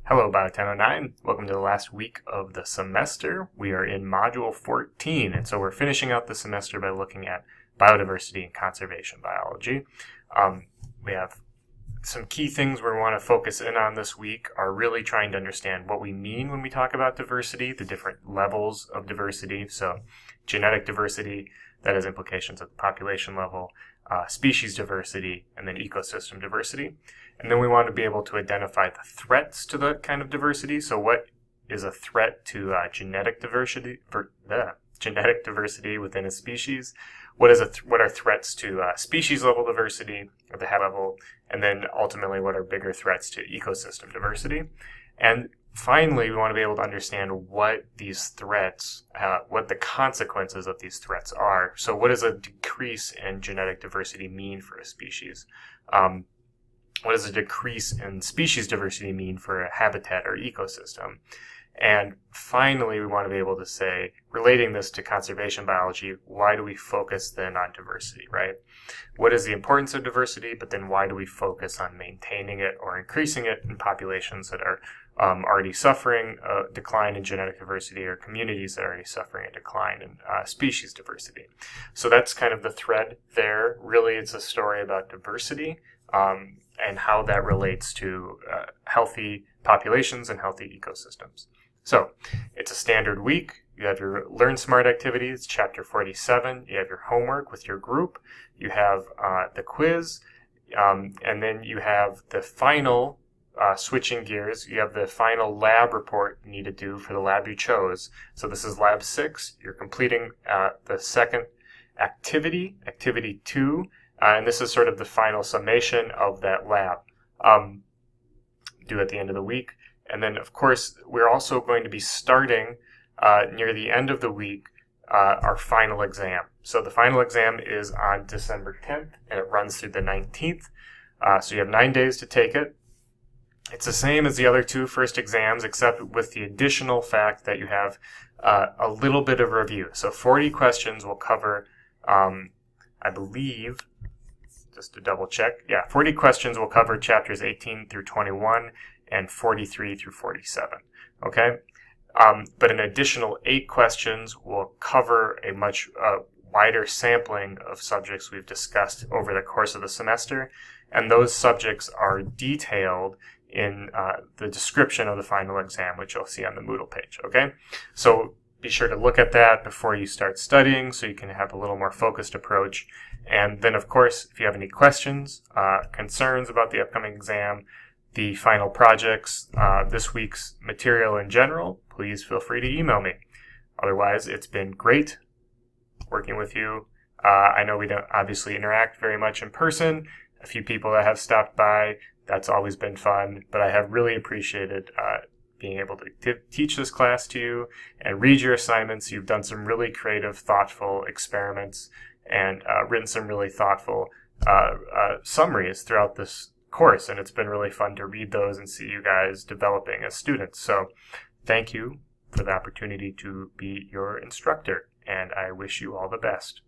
Hello, BIOL1009. Welcome to the last week of the semester. We are in Module 14, and so we're finishing out the semester by looking at biodiversity and conservation biology. We have some key things we want to focus in on this week are really trying to understand what we mean when we talk about diversity, the different levels of diversity. So genetic diversity, that has implications at the population level, species diversity, and then ecosystem diversity. And then we want to be able to identify the threats to the kind of diversity. So what is a threat to genetic diversity within a species? What are threats to species level diversity at the head level? And then ultimately, what are bigger threats to ecosystem diversity? And finally, we want to be able to understand what these threats, what the consequences of these threats are. So what does a decrease in genetic diversity mean for a species? What does a decrease in species diversity mean for a habitat or ecosystem? And finally, we want to be able to say, relating this to conservation biology, why do we focus then on diversity, right? What is the importance of diversity, but then why do we focus on maintaining it or increasing it in populations that are already suffering a decline in genetic diversity or communities that are already suffering a decline in species diversity? So that's kind of the thread there. Really, it's a story about diversity and how that relates to healthy populations and healthy ecosystems. So it's a standard week. You have your Learn Smart activities, chapter 47. You have your homework with your group. You have the quiz. And then you have the final, switching gears, you have the final lab report you need to do for the lab you chose. So this is lab 6. You're completing the second activity, activity 2. And this is sort of the final summation of that lab due at the end of the week. And then, of course, we're also going to be starting near the end of the week our final exam. So the final exam is on December 10th, and it runs through the 19th. So you have 9 days to take it. It's the same as the other two first exams, except with the additional fact that you have a little bit of review. So 40 questions will cover, I believe, just to double check, 40 questions will cover chapters 18 through 21 and 43 through 47, okay? But an additional 8 questions will cover a much wider sampling of subjects we've discussed over the course of the semester, and those subjects are detailed in the description of the final exam, which you'll see on the Moodle page, okay? So be sure to look at that before you start studying so you can have a little more focused approach. And then, of course, if you have any questions, concerns about the upcoming exam, the final projects, this week's material in general, please feel free to email me. Otherwise, it's been great working with you. I know we don't obviously interact very much in person. A few people that have stopped by, that's always been fun, but I have really appreciated being able to teach this class to you and read your assignments. You've done some really creative, thoughtful experiments and written some really thoughtful summaries throughout this course, and it's been really fun to read those and see you guys developing as students. So thank you for the opportunity to be your instructor, and I wish you all the best.